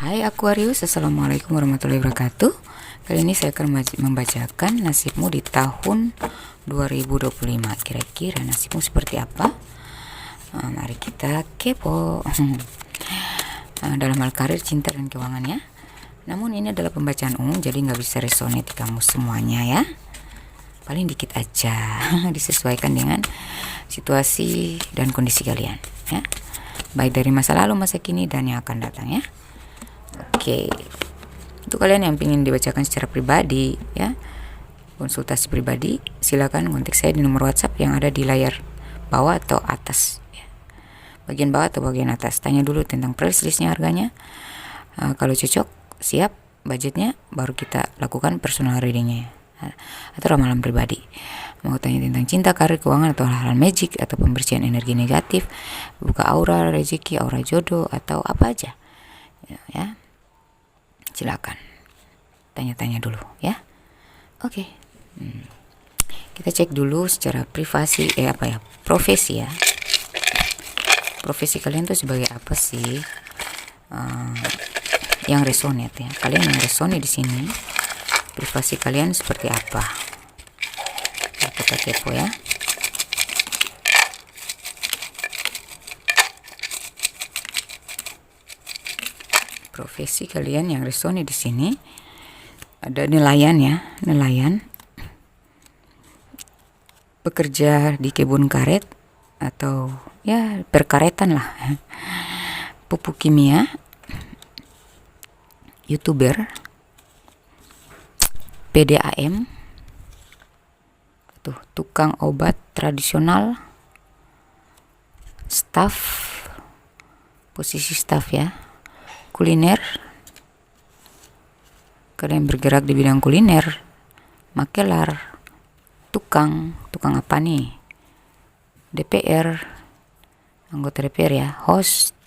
Hai Aquarius, Assalamualaikum warahmatullahi wabarakatuh. Kali ini saya akan membacakan nasibmu di tahun 2025. Kira-kira nasibmu seperti apa? Mari kita kepo. Dalam hal karir, cinta, dan keuangannya. Namun ini adalah pembacaan umum, jadi nggak bisa resonate di kamu semuanya ya. Paling dikit aja, disesuaikan dengan situasi dan kondisi kalian ya. Baik dari masa lalu, masa kini, dan yang akan datang ya. Oke, untuk kalian yang ingin dibacakan secara pribadi ya, konsultasi pribadi, silakan kontak saya di nomor WhatsApp yang ada di layar bawah atau atas ya. Bagian bawah atau bagian atas. Tanya dulu tentang price listnya, harganya. Kalau cocok, siap budgetnya, baru kita lakukan personal readingnya atau ramalan pribadi. Mau tanya tentang cinta, karir, keuangan, atau hal-hal magic, atau pembersihan energi negatif, buka aura rezeki, aura jodoh, atau apa aja ya, silakan tanya-tanya dulu ya. Oke. Kita cek dulu secara privasi profesi ya. Profesi kalian tuh sebagai apa sih? Yang resonate ya. Kalian yang resonate di sini, privasi kalian seperti apa? Kita kepo ya. Profesi kalian yang resonate di sini, ada nelayan ya, nelayan, bekerja di kebun karet atau ya perkaretan lah, pupuk kimia, YouTuber, PDAM, tuh tukang obat tradisional, staff, posisi staff ya, kuliner, kalian bergerak di bidang kuliner, makelar, tukang apa nih, DPR, anggota DPR ya, host,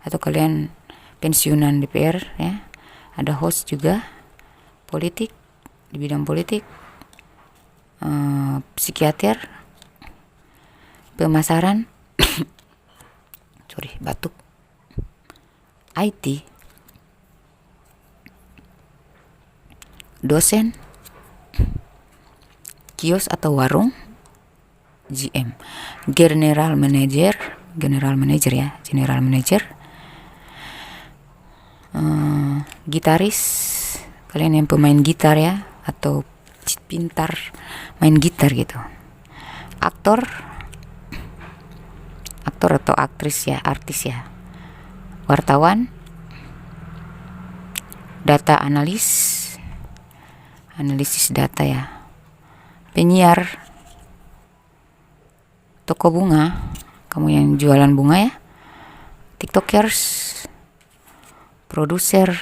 atau kalian pensiunan DPR ya, ada host juga, politik, di bidang politik, psikiater, pemasaran, batuk, IT, dosen, kios atau warung, GM, general manager ya, general manager, gitaris, kalian yang pemain gitar ya, atau pintar main gitar gitu, aktor atau aktris ya, artis ya, wartawan, data analisis data ya, penyiar, toko bunga, kamu yang jualan bunga ya, tiktokers, produser,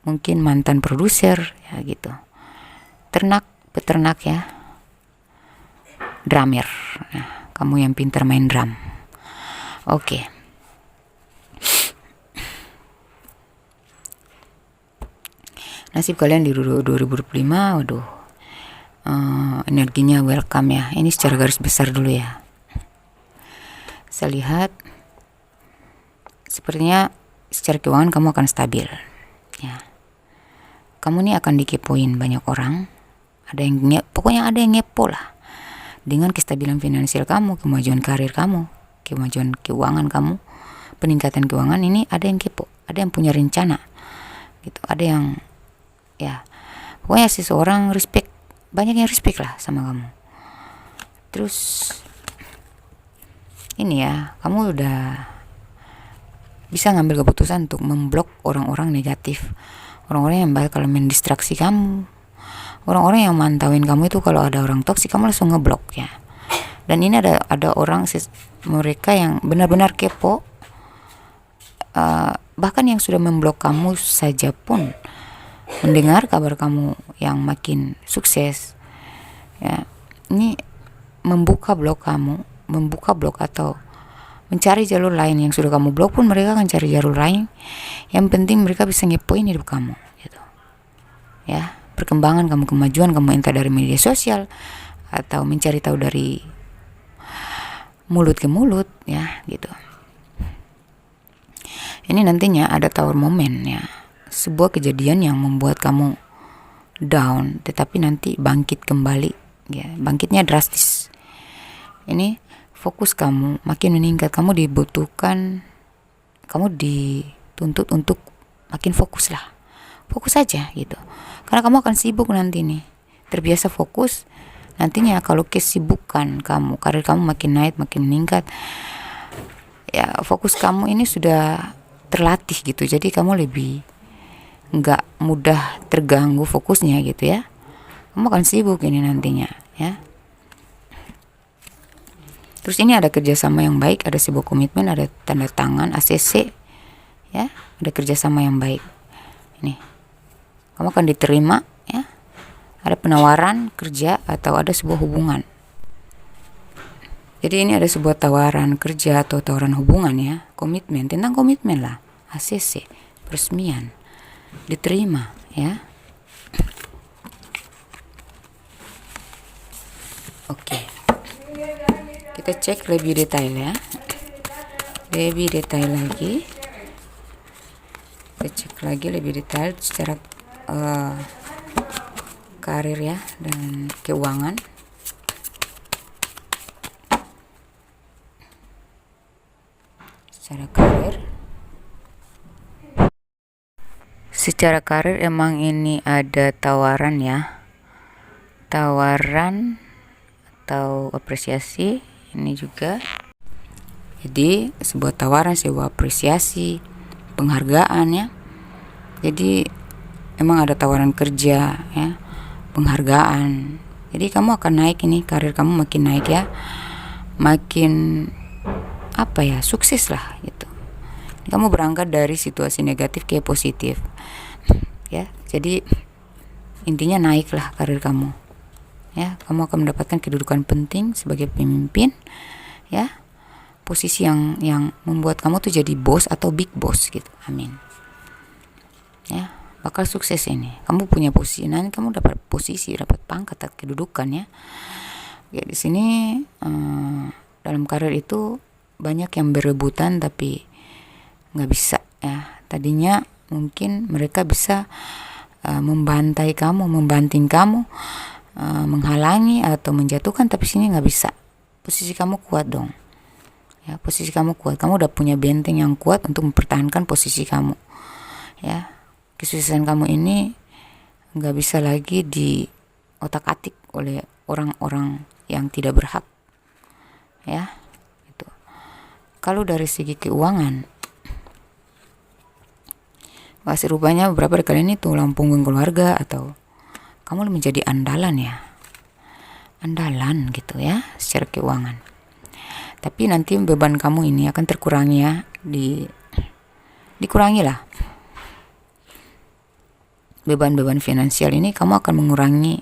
mungkin mantan produser ya gitu, peternak ya, drummer, nah, kamu yang pintar main drum. Oke. Nasib kalian di 2025, waduh, energinya welcome ya. Ini secara garis besar dulu ya. Saya lihat sepertinya secara keuangan kamu akan stabil ya. Kamu nih akan dikepoin banyak orang, pokoknya ada yang ngepo lah dengan kestabilan finansial kamu, kemajuan karir kamu, kemajuan keuangan kamu, peningkatan keuangan. Ini ada yang kepo, ada yang punya rencana gitu, ada yang ya, pokoknya seseorang respect, banyak yang respect lah sama kamu. Terus ini ya, kamu udah bisa ngambil keputusan untuk memblok orang-orang negatif, orang-orang yang bakal mendistraksi kamu, orang-orang yang mantauin kamu itu. Kalau ada orang toksik, kamu langsung ngeblok ya. Dan ini ada orang mereka yang benar-benar kepo, bahkan yang sudah memblok kamu saja pun mendengar kabar kamu yang makin sukses ya, ini membuka blok atau mencari jalur lain. Yang sudah kamu blok pun mereka akan cari jalur lain, yang penting mereka bisa ngepoin hidup kamu gitu ya, perkembangan kamu, kemajuan kamu, entah dari media sosial atau mencari tahu dari mulut ke mulut ya gitu. Ini nantinya ada tower moment ya, sebuah kejadian yang membuat kamu down, tetapi nanti bangkit kembali ya, bangkitnya drastis. Ini fokus kamu makin meningkat, kamu dibutuhkan, kamu dituntut untuk makin fokus lah, fokus aja gitu, karena kamu akan sibuk nanti nih, terbiasa fokus. Nantinya kalau kesibukan kamu, karir kamu makin naik, makin meningkat ya, fokus kamu ini sudah terlatih gitu, jadi kamu lebih nggak mudah terganggu fokusnya gitu ya. Kamu akan sibuk ini nantinya ya. Terus ini ada kerjasama yang baik, ada sebuah komitmen, ada tanda tangan ACC ya, ada kerjasama yang baik. Ini kamu akan diterima ya, ada penawaran kerja atau ada sebuah hubungan. Jadi ini ada sebuah tawaran kerja atau tawaran hubungan ya, komitmen, tentang komitmen lah, ACC, peresmian, diterima ya. Oke, kita cek lebih detail ya, lebih detail lagi, kita cek lagi lebih detail secara karir ya dan keuangan. Secara karir emang ini ada tawaran ya, tawaran atau apresiasi ini juga. Jadi sebuah tawaran, sebuah apresiasi, penghargaan ya. Jadi emang ada tawaran kerja ya, penghargaan. Jadi kamu akan naik ini, karir kamu makin naik ya, makin sukses lah gitu. Kamu berangkat dari situasi negatif ke positif ya, jadi intinya naiklah karir kamu ya. Kamu akan mendapatkan kedudukan penting sebagai pemimpin ya, posisi yang membuat kamu tuh jadi bos atau big boss gitu. Amin ya, bakal sukses ini. Kamu punya posisi, nanti kamu dapat posisi, dapat pangkat atau kedudukan ya. Ya di sini dalam karir itu banyak yang berebutan tapi nggak bisa ya. Tadinya mungkin mereka bisa membantai kamu, membanting kamu, menghalangi atau menjatuhkan, tapi sini nggak bisa. Posisi kamu kuat dong ya, posisi kamu kuat, kamu udah punya benteng yang kuat untuk mempertahankan posisi kamu ya. Kesuksesan kamu ini nggak bisa lagi di otak-atik oleh orang-orang yang tidak berhak ya itu. Kalau dari segi keuangan, masih rupanya beberapa kali ini tulang punggung keluarga atau kamu menjadi andalan ya, andalan gitu ya secara keuangan. Tapi nanti beban kamu ini akan terkurangi ya, dikurangi lah beban-beban finansial ini. Kamu akan mengurangi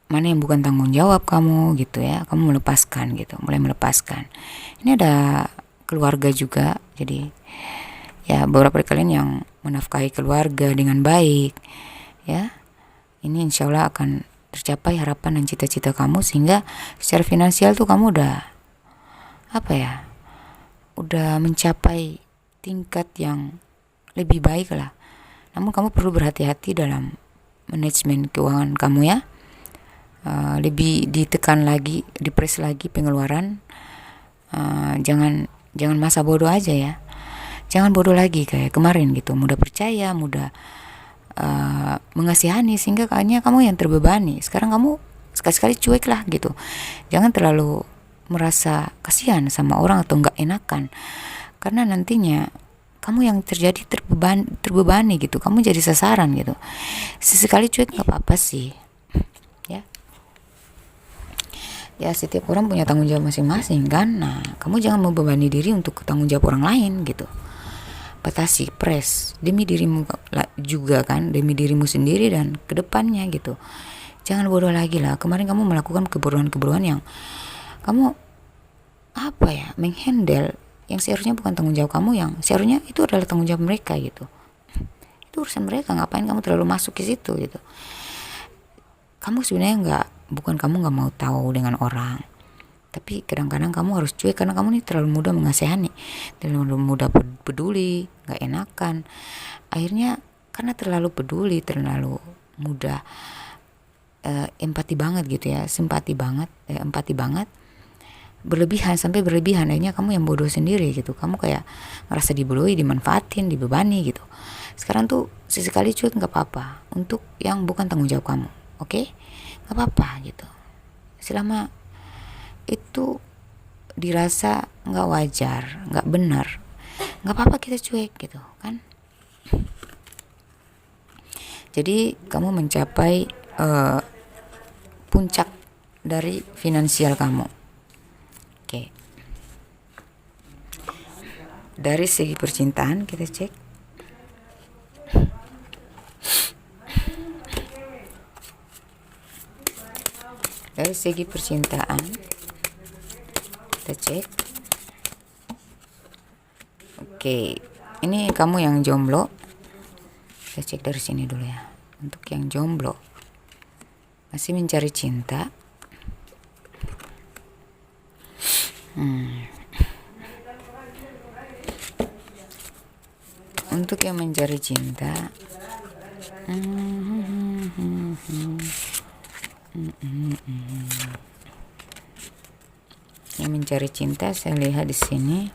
mana yang bukan tanggung jawab kamu gitu ya, kamu melepaskan gitu, mulai melepaskan. Ini ada keluarga juga, jadi ya beberapa kalian yang menafkahi keluarga dengan baik ya, ini insya Allah akan tercapai harapan dan cita-cita kamu, sehingga secara finansial tuh kamu udah udah mencapai tingkat yang lebih baik lah. Namun kamu perlu berhati-hati dalam manajemen keuangan kamu ya. Lebih ditekan lagi, dipres lagi pengeluaran. Jangan masa bodoh aja ya. Jangan bodoh lagi kayak kemarin gitu, mudah percaya, mudah mengasihani, sehingga kayaknya kamu yang terbebani. Sekarang kamu sekali-sekali cuek lah gitu. Jangan terlalu merasa kasihan sama orang atau nggak enakan, karena nantinya kamu yang terjadi terbebani gitu, kamu jadi sasaran gitu. Sesekali cuek nggak apa-apa sih ya, setiap orang punya tanggung jawab masing-masing kan. Nah, kamu jangan membebani diri untuk tanggung jawab orang lain gitu. Batasi, press demi dirimu juga kan, demi dirimu sendiri dan kedepannya gitu. Jangan bodoh lagi lah. Kemarin kamu melakukan kebodohan-kebodohan yang kamu menghandle yang seharusnya bukan tanggung jawab kamu, yang seharusnya itu adalah tanggung jawab mereka gitu. Itu urusan mereka, ngapain kamu terlalu masuk ke situ gitu. Kamu sebenarnya bukan kamu nggak mau tahu dengan orang, Tapi kadang-kadang kamu harus cuek karena kamu nih terlalu mudah mengasihani, terlalu mudah peduli, gak enakan. Akhirnya karena terlalu peduli, terlalu mudah empati banget gitu ya, empati banget, sampai berlebihan. Akhirnya kamu yang bodoh sendiri gitu. Kamu kayak ngerasa dibodohi, dimanfaatin, dibebani gitu. Sekarang tuh sesekali cuek gak apa-apa untuk yang bukan tanggung jawab kamu, oke? Gak apa-apa gitu. Selama itu dirasa gak wajar, gak benar, gak apa-apa kita cuek gitu kan. Jadi kamu mencapai puncak dari finansial kamu. Oke. Dari segi percintaan kita cek. Dari segi percintaan kita cek. Oke, ini kamu yang jomblo. Kita cek dari sini dulu ya. Untuk yang jomblo masih mencari cinta. Untuk yang mencari cinta, yang mencari cinta saya lihat di sini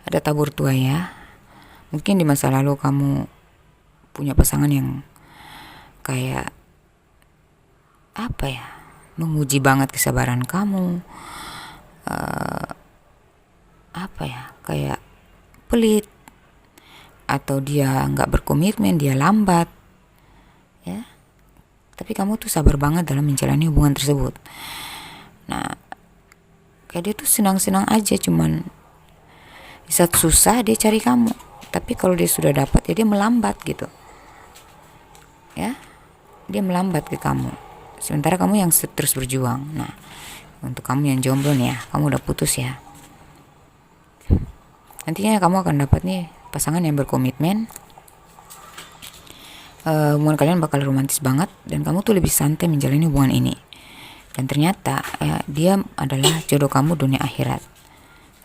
ada tabur tuaya. Mungkin di masa lalu kamu punya pasangan yang kayak apa ya, menguji banget kesabaran kamu, apa ya, kayak pelit, atau dia nggak berkomitmen, dia lambat ya. Tapi kamu tuh sabar banget dalam menjalani hubungan tersebut. Nah, kayak dia tuh senang-senang aja, cuman di saat susah dia cari kamu. Tapi kalau dia sudah dapat ya dia melambat gitu ya, dia melambat ke kamu, sementara kamu yang terus berjuang. Nah, untuk kamu yang jomblo nih ya, kamu udah putus ya, nantinya kamu akan dapat nih pasangan yang berkomitmen. Hubungan kalian bakal romantis banget dan kamu tuh lebih santai menjalani hubungan ini. Dan ternyata ya, dia adalah jodoh kamu dunia akhirat.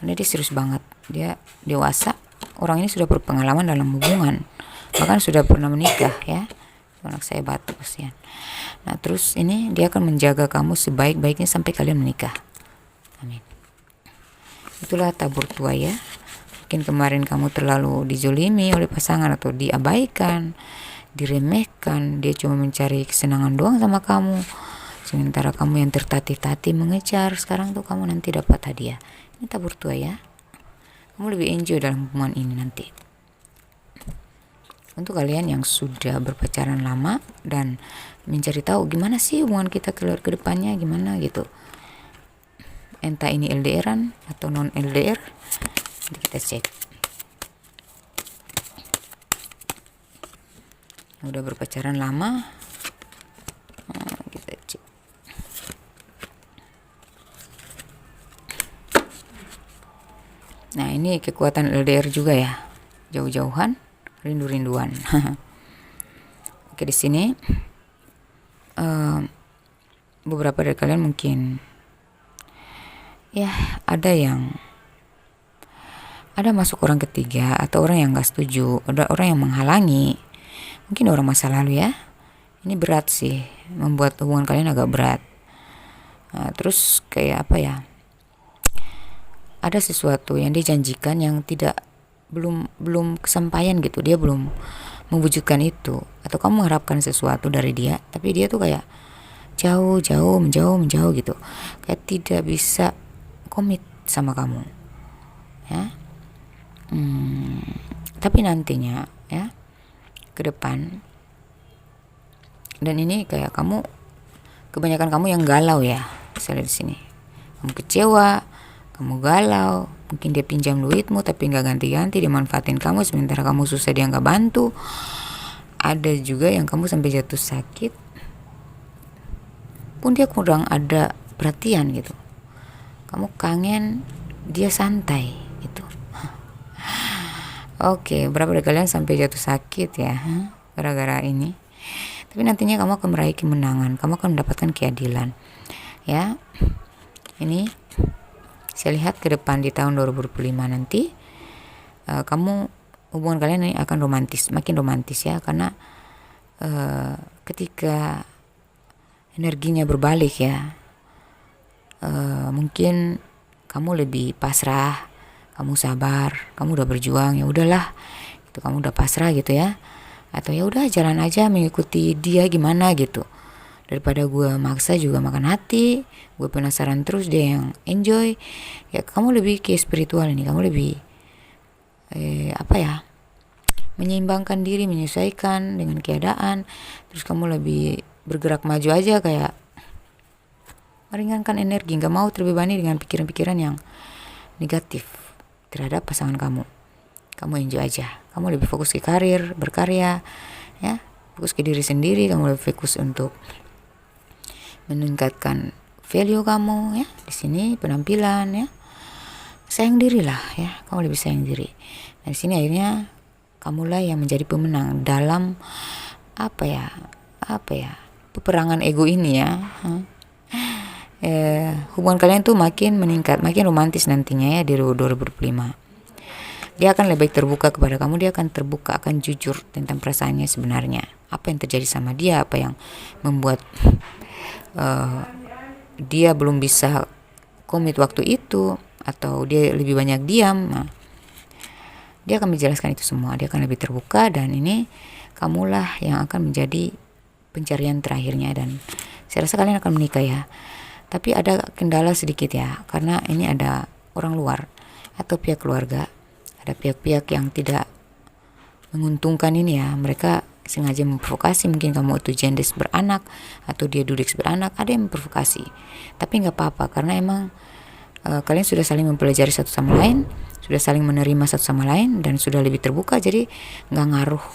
Karena dia serius banget, dia dewasa, orang ini sudah berpengalaman dalam hubungan, bahkan sudah pernah menikah ya. Anak saya batu kasihan. Nah, terus ini dia akan menjaga kamu sebaik-baiknya sampai kalian menikah. Amin. Itulah tabur tuaya. Mungkin kemarin kamu terlalu dijolimi oleh pasangan atau diabaikan, diremehkan. Dia cuma mencari kesenangan doang sama kamu, sementara kamu yang tertatih-tatih mengejar. Sekarang tuh kamu nanti dapat hadiah. Ini tabur tuaya. Kamu lebih enjoy dalam hubungan ini nanti. Untuk kalian yang sudah berpacaran lama dan mencari tahu gimana sih hubungan kita keluar ke depannya, gimana gitu, entah ini LDRan atau non LDR, nanti kita cek. Udah berpacaran lama, kita cek. Nah, ini kekuatan LDR juga ya, jauh-jauhan, rindu-rinduan. Oke, di sini beberapa dari kalian mungkin ya ada masuk orang ketiga atau orang yang gak setuju, ada orang yang menghalangi, mungkin orang masa lalu ya. Ini berat sih, membuat hubungan kalian agak berat. Terus kayak apa ya, ada sesuatu yang dijanjikan yang belum kesampaian gitu, dia belum mewujudkan itu, atau kamu mengharapkan sesuatu dari dia tapi dia tuh kayak menjauh gitu, kayak tidak bisa komit sama kamu ya. Tapi nantinya ya ke depan, dan ini kayak kebanyakan kamu yang galau ya, saya lihat di sini kamu kecewa, kamu galau. Mungkin dia pinjam duitmu tapi gak ganti-ganti, dia manfaatin kamu, sementara kamu susah dia gak bantu. Ada juga yang kamu sampai jatuh sakit pun dia kurang ada perhatian gitu, kamu kangen, dia santai gitu. Oke, berapa dari kalian sampai jatuh sakit ya gara-gara ini? tapi nantinya kamu akan meraih kemenangan, kamu akan mendapatkan keadilan. Ya, ini saya lihat ke depan di tahun 2025 nanti kamu, hubungan kalian ini akan romantis, makin romantis ya, karena ketika energinya berbalik ya, mungkin kamu lebih pasrah, kamu sabar, kamu udah berjuang, ya udahlah, itu kamu udah pasrah gitu ya, atau ya udah jalan aja mengikuti dia gimana gitu, daripada gue maksa juga makan hati, gue penasaran terus dia yang enjoy. Ya kamu lebih ke spiritual ini, kamu lebih menyeimbangkan diri, menyesuaikan dengan keadaan, terus kamu lebih bergerak maju aja, kayak meringankan energi, nggak mau terbebani dengan pikiran-pikiran yang negatif terhadap pasangan kamu. Kamu enjoy aja, kamu lebih fokus ke karir, berkarya ya, fokus ke diri sendiri, kamu lebih fokus untuk meningkatkan value kamu ya, di sini penampilan ya, sayang diri lah ya, kamu lebih sayang diri. Nah di sini akhirnya kamulah yang menjadi pemenang dalam peperangan ego ini ya. Hubungan kalian tuh makin meningkat, makin romantis nantinya ya di 2025. Dia akan lebih terbuka kepada kamu, dia akan terbuka, akan jujur tentang perasaannya sebenarnya, apa yang terjadi sama dia, apa yang membuat dia belum bisa komit waktu itu, atau dia lebih banyak diam. Nah, dia akan menjelaskan itu semua, dia akan lebih terbuka, dan ini kamulah yang akan menjadi pencarian terakhirnya, dan saya rasa kalian akan menikah ya. Tapi ada kendala sedikit ya, karena ini ada orang luar atau pihak keluarga, ada pihak-pihak yang tidak menguntungkan ini ya, mereka sengaja memprovokasi, mungkin kamu itu jendes beranak atau dia dudex beranak, ada yang memprovokasi. Tapi nggak apa-apa, karena emang kalian sudah saling mempelajari satu sama lain, sudah saling menerima satu sama lain, dan sudah lebih terbuka, jadi nggak ngaruh.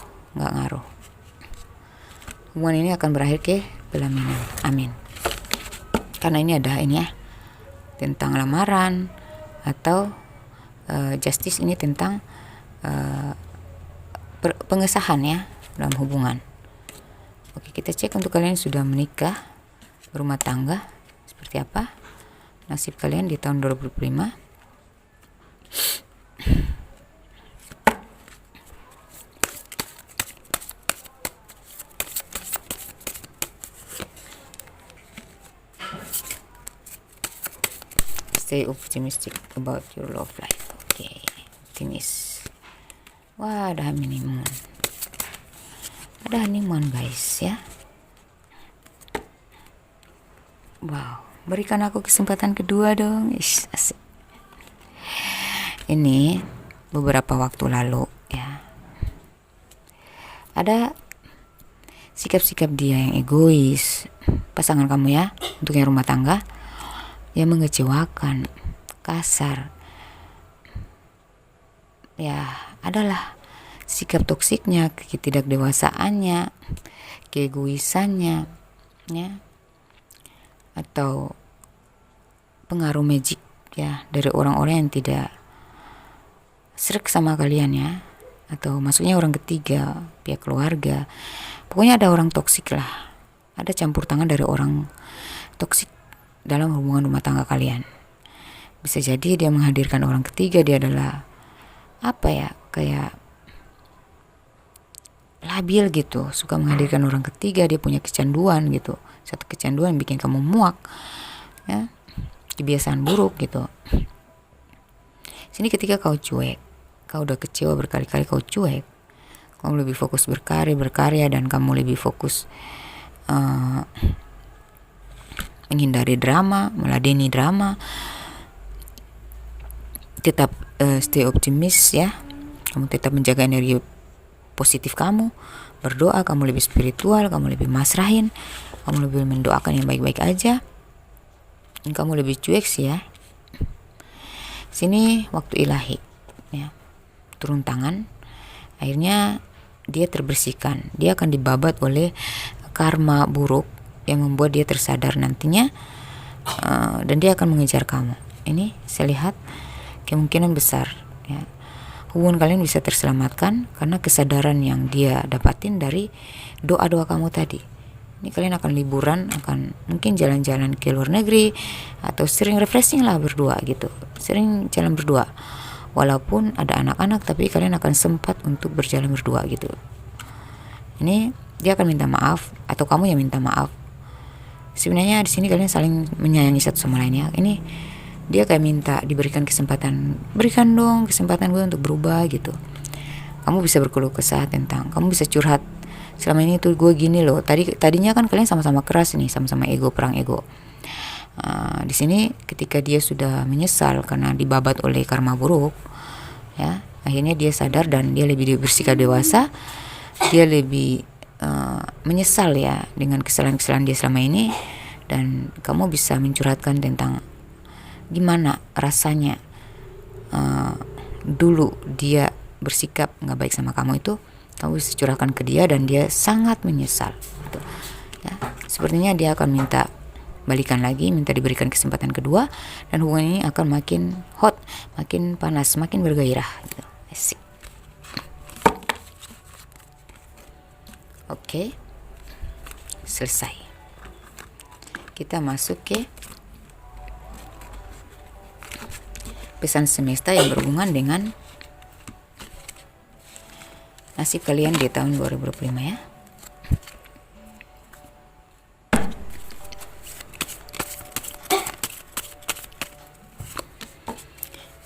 Hubungan ini akan berakhir ke pelaminan, amin. Karena ini ada ini ya, tentang lamaran, atau justice ini tentang pengesahan ya dalam hubungan. Oke, kita cek untuk kalian sudah menikah, berumah tangga, seperti apa nasib kalian di tahun 2025. Stay optimistic about your love life. Oke, optimis. Wah, ada honeymoon. Ada honeymoon guys ya. Wow, berikan aku kesempatan kedua dong. Asik. Ini beberapa waktu lalu ya, ada sikap-sikap dia yang egois, pasangan kamu ya, untuk yang rumah tangga, yang mengecewakan, kasar ya, adalah sikap toksiknya, ketidakdewasaannya, keegoisannya ya, atau pengaruh magic ya dari orang-orang yang tidak srek sama kalian ya, atau maksudnya orang ketiga, pihak keluarga. Pokoknya ada orang toksik lah, ada campur tangan dari orang toksik dalam hubungan rumah tangga kalian. Bisa jadi dia menghadirkan orang ketiga, dia adalah kayak labil gitu, suka menghadirkan orang ketiga, dia punya kecanduan gitu, satu kecanduan yang bikin kamu muak ya, kebiasaan buruk gitu. Sini ketika kau cuek, kau udah kecewa berkali-kali, kau cuek, kamu lebih fokus berkarya, dan kamu lebih fokus menghindari drama, meladeni drama. Tetap stay optimis ya, kamu tetap menjaga energi positif kamu, berdoa, kamu lebih spiritual, kamu lebih masrahin, kamu lebih mendoakan yang baik-baik aja, dan kamu lebih cuek sih ya. Sini waktu ilahi ya, turun tangan, akhirnya dia terbersihkan, dia akan dibabat oleh karma buruk yang membuat dia tersadar nantinya, dan dia akan mengejar kamu. Ini saya lihat kemungkinan besar ya, hubungan kalian bisa terselamatkan karena kesadaran yang dia dapatin dari doa-doa kamu tadi. Ini kalian akan liburan, akan mungkin jalan-jalan ke luar negeri, atau sering refreshing lah berdua gitu, sering jalan berdua. Walaupun ada anak-anak, tapi kalian akan sempat untuk berjalan berdua gitu. Ini dia akan minta maaf, atau kamu yang minta maaf. Sebenarnya di sini kalian saling menyayangi satu sama lain ya. Ini dia kayak minta diberikan kesempatan, berikan dong kesempatan gue untuk berubah gitu. Kamu bisa berkeluh kesah tentang, kamu bisa curhat, selama ini tuh gue gini loh. Tadinya kan kalian sama-sama keras nih, sama-sama ego, perang ego. Di sini ketika dia sudah menyesal karena dibabat oleh karma buruk, ya akhirnya dia sadar dan dia lebih bersikap dewasa. Dia lebih menyesal ya dengan kesalahan-kesalahan dia selama ini, dan kamu bisa mencurhatkan tentang gimana rasanya dulu dia bersikap nggak baik sama kamu itu. Kamu bisa curahkan ke dia dan dia sangat menyesal gitu. Ya, sepertinya dia akan minta balikan lagi, minta diberikan kesempatan kedua, dan hubungan ini akan makin hot, makin panas, makin bergairah gitu. Asik. Oke, selesai. Kita masuk ke pesan semesta yang berhubungan dengan nasib kalian di tahun 2025 ya.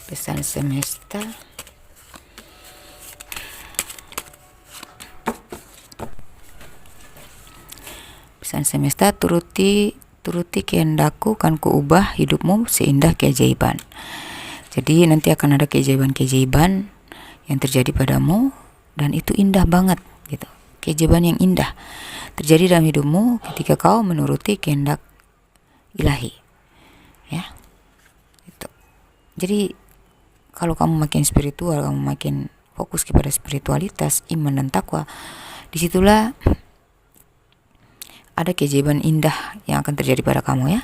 Pesan semesta. Pesan semesta, turuti kehendakku, kan kuubah hidupmu seindah keajaiban. Jadi nanti akan ada keajaiban-keajaiban yang terjadi padamu, dan itu indah banget gitu. Keajaiban yang indah terjadi dalam hidupmu ketika kau menuruti kehendak ilahi. Ya. Gitu. Jadi kalau kamu makin spiritual, kamu makin fokus kepada spiritualitas, iman dan takwa, disitulah ada keajaiban indah yang akan terjadi pada kamu ya,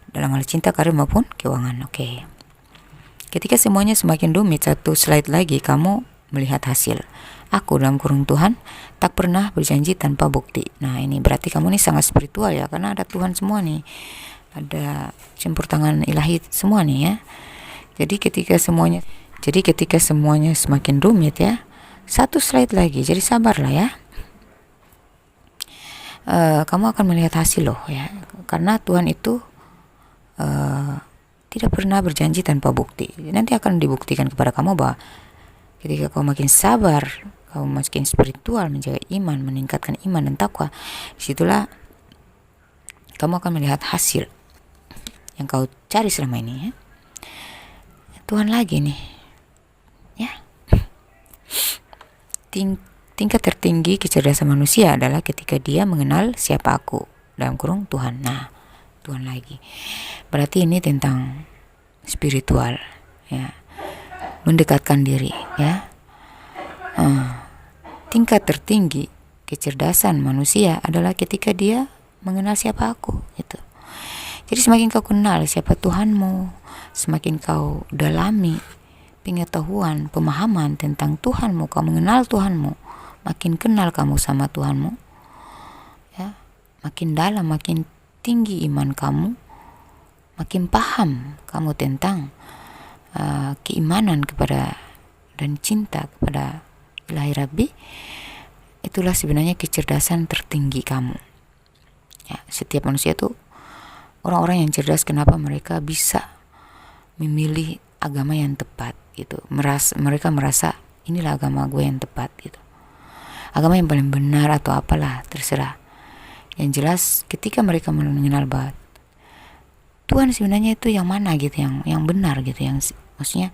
dalam hal cinta, karir maupun keuangan. Oke. Ketika semuanya semakin rumit, satu slide lagi kamu melihat hasil. Aku dalam kurung Tuhan tak pernah berjanji tanpa bukti. Nah ini berarti kamu nih sangat spiritual ya, karena ada Tuhan semua nih, ada campur tangan ilahi semua nih ya. Jadi ketika semuanya semakin rumit ya, satu slide lagi, jadi sabarlah ya. Kamu akan melihat hasil loh ya, karena Tuhan itu tidak pernah berjanji tanpa bukti. Nanti akan dibuktikan kepada kamu bahwa ketika kau makin sabar, kau makin spiritual, menjaga iman, meningkatkan iman dan takwa, disitulah kamu akan melihat hasil yang kau cari selama ini ya. Tuhan lagi nih ya. Tingkat tertinggi kecerdasan manusia adalah ketika dia mengenal siapa aku, dalam kurung Tuhan. Nah, Tuhan lagi. Berarti ini tentang spiritual ya. Mendekatkan diri ya. Tingkat tertinggi kecerdasan manusia adalah ketika dia mengenal siapa aku gitu. Jadi semakin kau kenal siapa Tuhanmu, semakin kau dalami pengetahuan, pemahaman tentang Tuhanmu, kau mengenal Tuhanmu, makin kenal kamu sama Tuhanmu ya, makin dalam, makin tinggi iman kamu, makin paham kamu tentang keimanan kepada dan cinta kepada Ilahi Rabbi. Itulah sebenarnya kecerdasan tertinggi kamu ya. Setiap manusia tuh, orang-orang yang cerdas, kenapa mereka bisa memilih agama yang tepat gitu. Mereka merasa inilah agama gue yang tepat gitu, agama yang paling benar atau apalah, terserah. Yang jelas ketika mereka mengenal bahwa Tuhan sebenarnya itu yang mana gitu, yang benar gitu, yang maksudnya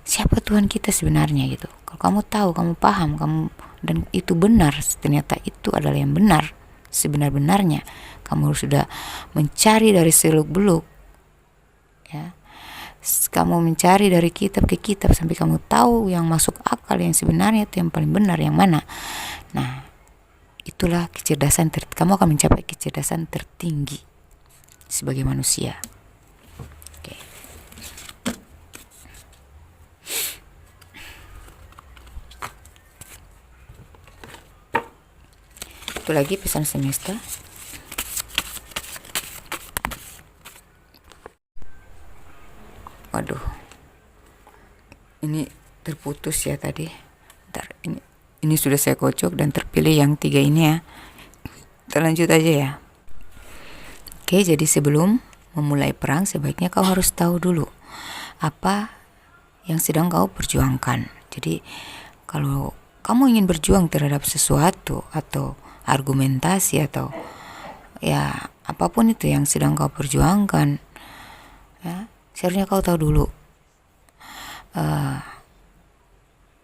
siapa Tuhan kita sebenarnya gitu. Kalau kamu tahu, kamu paham, kamu dan itu benar, ternyata itu adalah yang benar sebenar-benarnya, kamu sudah mencari dari seluk-beluk ya. Kamu mencari dari kitab ke kitab sampai kamu tahu yang masuk akal, yang sebenarnya itu yang paling benar yang mana. Nah, itulah kecerdasan kamu akan mencapai kecerdasan tertinggi sebagai manusia. Oke. Satu lagi pesan semesta. Waduh, ini terputus ya tadi. Bentar, ini sudah saya kocok dan terpilih yang 3 ini ya. Kita lanjut aja ya. Oke, jadi sebelum memulai perang sebaiknya kau harus tahu dulu apa yang sedang kau perjuangkan. Jadi kalau kamu ingin berjuang terhadap sesuatu atau argumentasi atau ya apapun itu yang sedang kau perjuangkan, ya seharusnya kau tahu dulu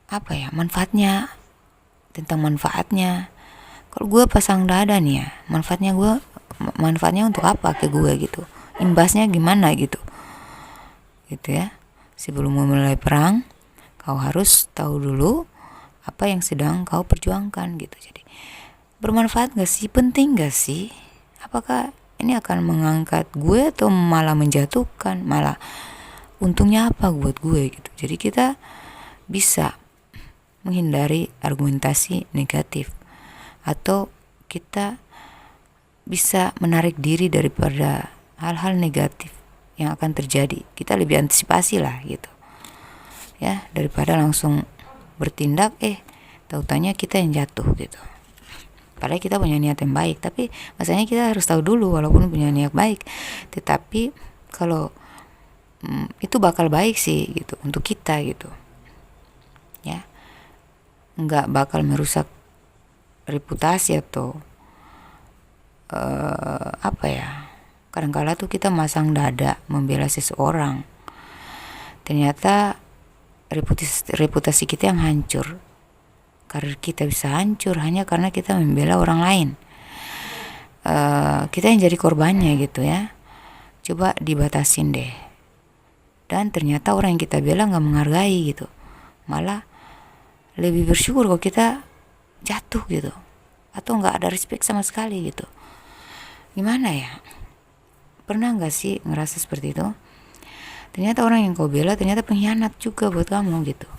apa ya manfaatnya, tentang manfaatnya. Kalau gue pasang dada nih ya, manfaatnya untuk apa ke gue gitu, imbasnya gimana gitu ya. Sebelum memulai perang kau harus tahu dulu apa yang sedang kau perjuangkan gitu. Jadi bermanfaat gak sih, penting gak sih, apakah ini akan mengangkat gue atau malah menjatuhkan, malah untungnya apa buat gue gitu. Jadi kita bisa menghindari argumentasi negatif, atau kita bisa menarik diri daripada hal-hal negatif yang akan terjadi. Kita lebih antisipasi lah gitu ya, daripada langsung bertindak tautannya kita yang jatuh gitu. Padahal kita punya niat yang baik, tapi masalahnya kita harus tahu dulu walaupun punya niat baik, tetapi kalau itu bakal baik sih gitu untuk kita gitu ya, nggak bakal merusak reputasi atau apa ya. Kadang-kala tuh kita masang dada membela seseorang, ternyata reputasi kita yang hancur, karir kita bisa hancur hanya karena kita membela orang lain. Kita yang jadi korbannya gitu ya. Coba dibatasin deh. Dan ternyata orang yang kita bela gak menghargai gitu, malah lebih bersyukur kalau kita jatuh gitu, atau gak ada respect sama sekali gitu. Gimana ya, pernah gak sih ngerasa seperti itu? Ternyata orang yang kau bela ternyata pengkhianat juga buat kamu gitu.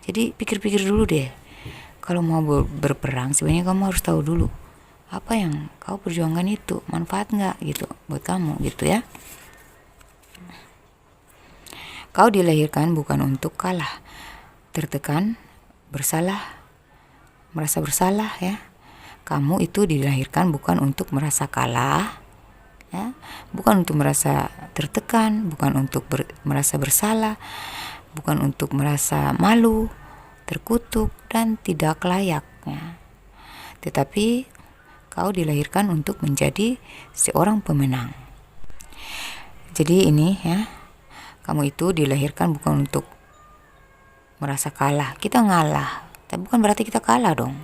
Jadi pikir-pikir dulu deh, kalau mau berperang sebenarnya kamu harus tahu dulu apa yang kau perjuangkan itu manfaat gak gitu buat kamu gitu ya. Kau dilahirkan bukan untuk kalah, tertekan, bersalah, merasa bersalah ya. Kamu itu dilahirkan bukan untuk merasa kalah ya, bukan untuk merasa tertekan, bukan untuk merasa bersalah, bukan untuk merasa malu, terkutuk dan tidak layak ya. Tetapi kau dilahirkan untuk menjadi seorang pemenang. Jadi ini ya, kamu itu dilahirkan bukan untuk merasa kalah. Kita ngalah, tapi bukan berarti kita kalah dong.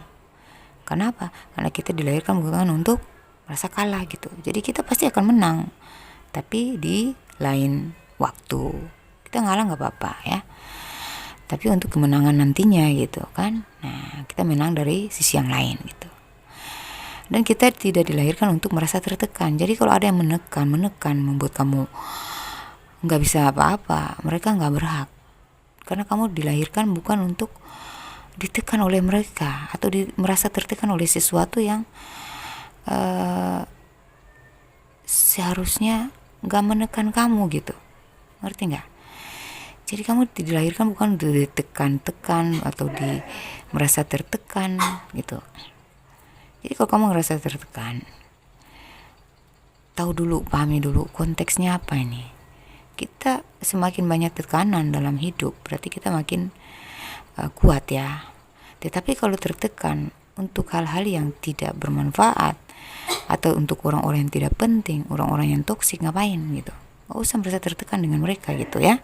Kenapa? Karena kita dilahirkan bukan untuk merasa kalah gitu. Jadi kita pasti akan menang, tapi di lain waktu. Kita ngalah gak apa-apa ya, tapi untuk kemenangan nantinya gitu kan. Nah, kita menang dari sisi yang lain gitu. Dan kita tidak dilahirkan untuk merasa tertekan. Jadi kalau ada yang menekan membuat kamu gak bisa apa-apa, mereka gak berhak. Karena kamu dilahirkan bukan untuk ditekan oleh mereka, atau merasa tertekan oleh sesuatu yang seharusnya gak menekan kamu gitu. Ngerti gak? Jadi kamu dilahirkan bukan untuk ditekan-tekan atau merasa tertekan gitu. Jadi kalau kamu ngerasa tertekan, tahu dulu, pahami dulu konteksnya apa ini. Kita semakin banyak tekanan dalam hidup, berarti kita makin kuat ya. Tetapi kalau tertekan untuk hal-hal yang tidak bermanfaat, atau untuk orang-orang yang tidak penting, orang-orang yang toksik, ngapain gitu. Gak usah merasa tertekan dengan mereka gitu ya.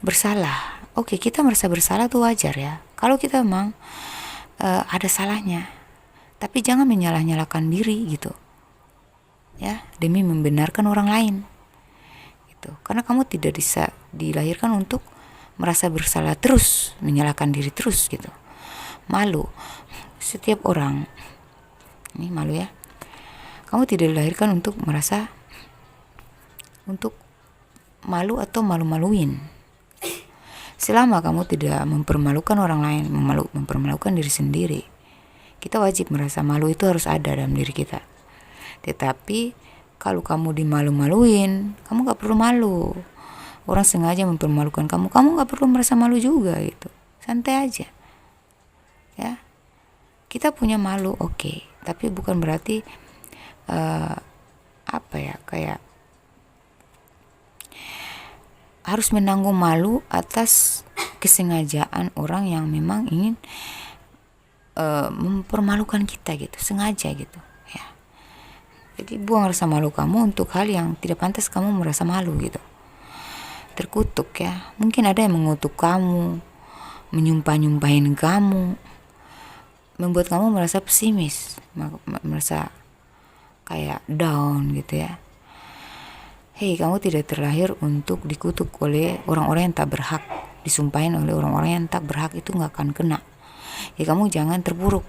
Bersalah, oke, kita merasa bersalah tuh wajar ya. Kalau kita memang ada salahnya, tapi jangan menyalah-nyalahkan diri gitu ya, demi membenarkan orang lain gitu. Karena kamu tidak bisa dilahirkan untuk merasa bersalah terus, menyalahkan diri terus gitu. Malu, setiap orang ini malu ya. Kamu tidak dilahirkan untuk merasa untuk malu atau malu-maluin. Selama kamu tidak mempermalukan orang lain, mempermalukan diri sendiri, Kita wajib merasa malu, itu harus ada dalam diri kita. Tetapi kalau kamu dimalu-maluin, kamu gak perlu malu. Orang sengaja mempermalukan kamu, kamu gak perlu merasa malu juga gitu. Santai aja. Ya, kita punya malu, oke. Tapi bukan berarti kayak harus menanggung malu atas kesengajaan orang yang memang ingin mempermalukan kita gitu, sengaja gitu. Jadi buang rasa malu kamu untuk hal yang tidak pantas kamu merasa malu gitu. Terkutuk ya. Mungkin ada yang mengutuk kamu, menyumpah-nyumpahin kamu, membuat kamu merasa pesimis, merasa kayak down gitu ya. Hei, kamu tidak terlahir untuk dikutuk oleh orang-orang yang tak berhak, disumpahin oleh orang-orang yang tak berhak, itu gak akan kena. Ya kamu jangan terpuruk,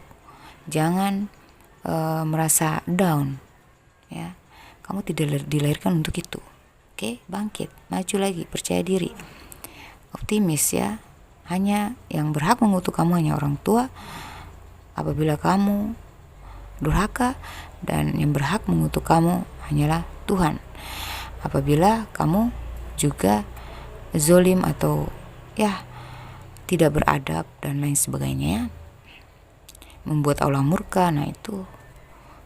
jangan merasa down. Ya, kamu tidak dilahirkan untuk itu. Oke, bangkit, maju lagi, percaya diri, optimis ya. Hanya yang berhak mengutuk kamu hanya orang tua apabila kamu durhaka, dan yang berhak mengutuk kamu hanyalah Tuhan apabila kamu juga zolim atau ya tidak beradab dan lain sebagainya, membuat Allah murka. Nah itu.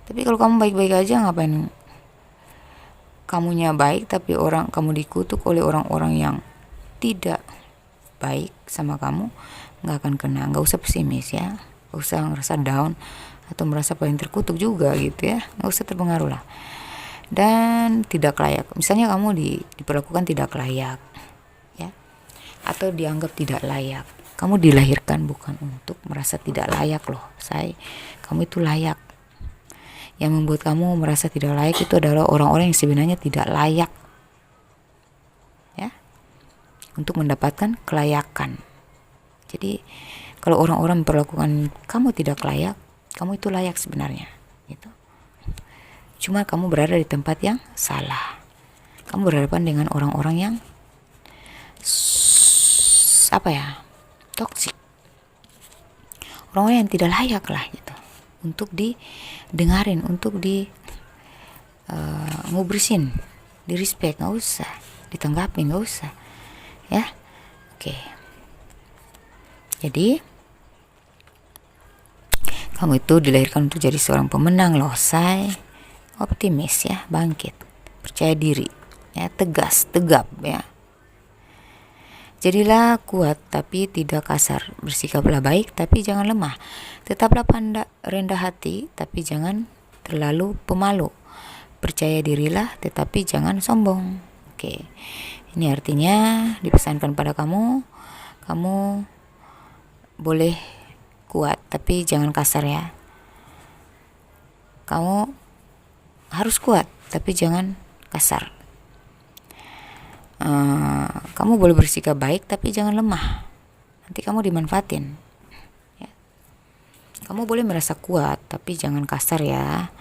Tapi kalau kamu baik-baik aja, ngapain kamunya baik tapi kamu dikutuk oleh orang-orang yang tidak baik sama kamu, nggak akan kena. Nggak usah pesimis ya, nggak usah ngerasa down atau merasa paling terkutuk juga gitu ya, nggak usah terpengaruh lah. Dan tidak layak, misalnya kamu diperlakukan tidak layak ya, atau dianggap tidak layak. Kamu dilahirkan bukan untuk merasa tidak layak loh, kamu itu layak. Yang membuat kamu merasa tidak layak itu adalah orang-orang yang sebenarnya tidak layak ya, untuk mendapatkan kelayakan. Jadi kalau orang-orang memperlakukan kamu tidak layak, kamu itu layak sebenarnya gitu. Cuma kamu berada di tempat yang salah. Kamu berhadapan dengan orang-orang yang toksik, orang-orang yang tidak layak lah gitu untuk didengarin, untuk ngubrisin, di respect, nggak usah ditanggapin, nggak usah ya. Oke. Jadi kamu itu dilahirkan untuk jadi seorang pemenang loh, optimis ya, bangkit, percaya diri ya, tegas, tegap ya. Jadilah kuat tapi tidak kasar, bersikaplah baik tapi jangan lemah, tetaplah rendah hati tapi jangan terlalu pemalu, percaya dirilah tetapi jangan sombong. Oke, ini artinya dipesankan pada kamu boleh kuat tapi jangan kasar ya. Kamu harus kuat tapi jangan kasar. Kamu boleh bersikap baik tapi jangan lemah, nanti kamu dimanfaatin ya. Kamu boleh merasa kuat tapi jangan kasar ya.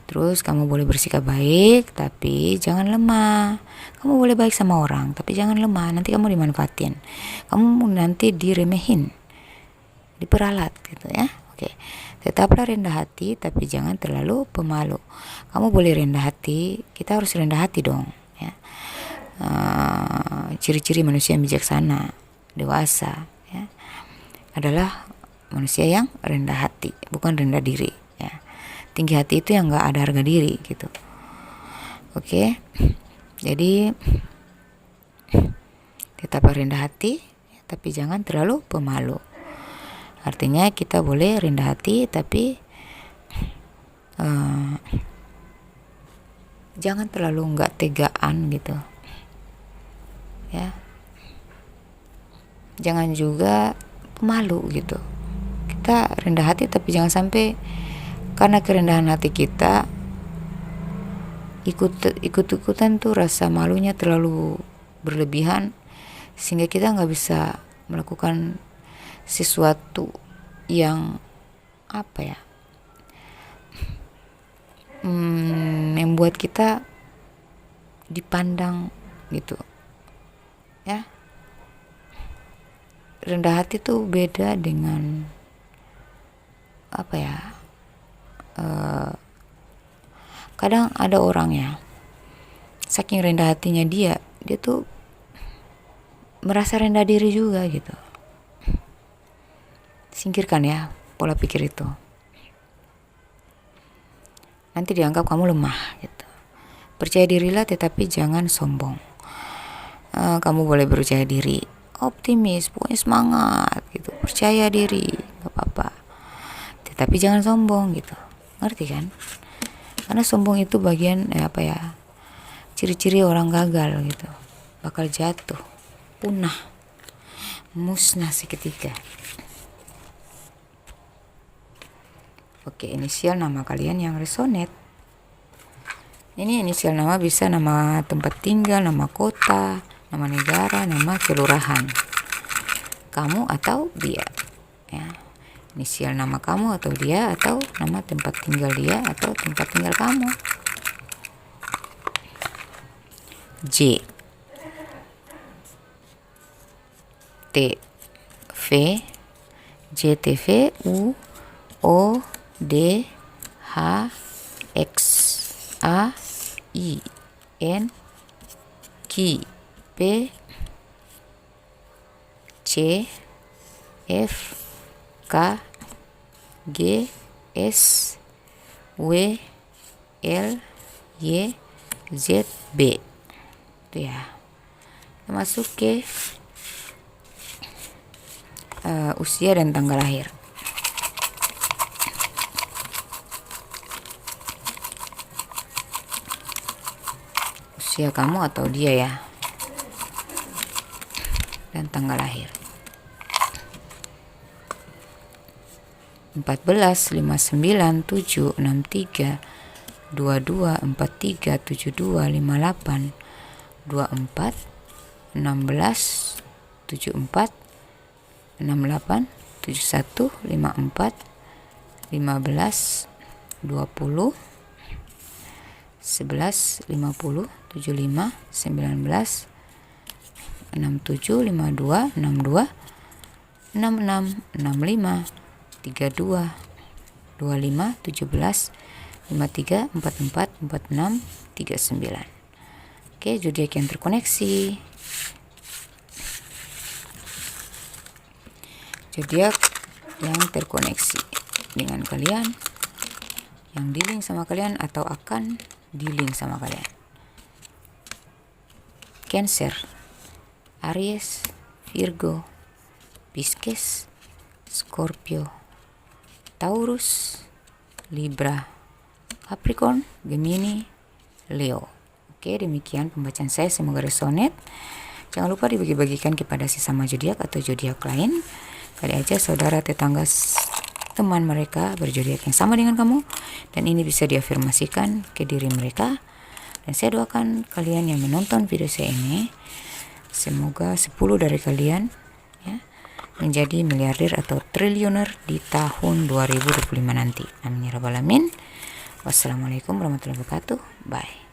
Terus kamu boleh bersikap baik tapi jangan lemah. Kamu boleh baik sama orang tapi jangan lemah, nanti kamu dimanfaatin, kamu nanti diremehin, diperalat gitu ya. Oke, tetaplah rendah hati tapi jangan terlalu pemalu. Kamu boleh rendah hati, kita harus rendah hati dong ya. Ciri-ciri manusia yang bijaksana, dewasa ya, adalah manusia yang rendah hati, bukan rendah diri ya. Tinggi hati itu yang nggak ada harga diri gitu. Oke, jadi tetaplah rendah hati tapi jangan terlalu pemalu. Artinya kita boleh rendah hati tapi jangan terlalu nggak tegaan gitu ya. Jangan juga pemalu gitu. Kita rendah hati tapi jangan sampai karena kerendahan hati kita ikut-ikutan tuh rasa malunya terlalu berlebihan sehingga kita nggak bisa melakukan sesuatu yang membuat kita dipandang gitu ya. Rendah hati tuh beda dengan apa ya, kadang ada orang ya, saking rendah hatinya dia tuh merasa rendah diri juga gitu. Singkirkan ya pola pikir itu, nanti dianggap kamu lemah gitu. Percaya dirilah, tetapi jangan sombong. Kamu boleh percaya diri, optimis, pokoknya semangat gitu, percaya diri, gak apa-apa, tetapi jangan sombong gitu. Ngerti kan? Karena sombong itu bagian ciri-ciri orang gagal gitu. Bakal jatuh, punah, musnah seketika. Oke, inisial nama kalian yang resonate. Ini inisial nama bisa nama tempat tinggal, nama kota, nama negara, nama kelurahan. Kamu atau dia. Ya. Inisial nama kamu atau dia, atau nama tempat tinggal dia atau tempat tinggal kamu. J, T, V, JTV, U, O, D, H, X, A, I, N, Q, P, C, F, K, G, S, W, L, Y, Z, B. Itu ya. Kita masuk ke usia dan tanggal lahir. Usia kamu atau dia ya, dan tanggal lahir. 14, 59, 7, 63, 22, 43, 72, 58, 24, 16, 74, 68, 71, 54, 15, 20, 11, 50, 75, 19, 67, 52, 62, 66, 65, 32, 25, 17, 53, 44, 46, 39. Oke, zodiak yang terkoneksi. Zodiak yang terkoneksi dengan kalian, yang di-link sama kalian atau akan di-link sama kalian. Cancer, Aries, Virgo, Pisces, Scorpio, Taurus, Libra, Capricorn, Gemini, Leo. Oke, demikian pembacaan saya, semoga resonate. Jangan lupa dibagi-bagikan kepada sesama zodiak atau zodiak lain. Kali aja saudara, tetangga, teman mereka berzodiak yang sama dengan kamu, dan ini bisa diafirmasikan ke diri mereka. Dan saya doakan kalian yang menonton video saya ini, semoga 10 dari kalian ya menjadi miliarder atau triliuner di tahun 2025 nanti. Amin ya rabbal alamin. Wassalamualaikum warahmatullahi wabarakatuh. Bye.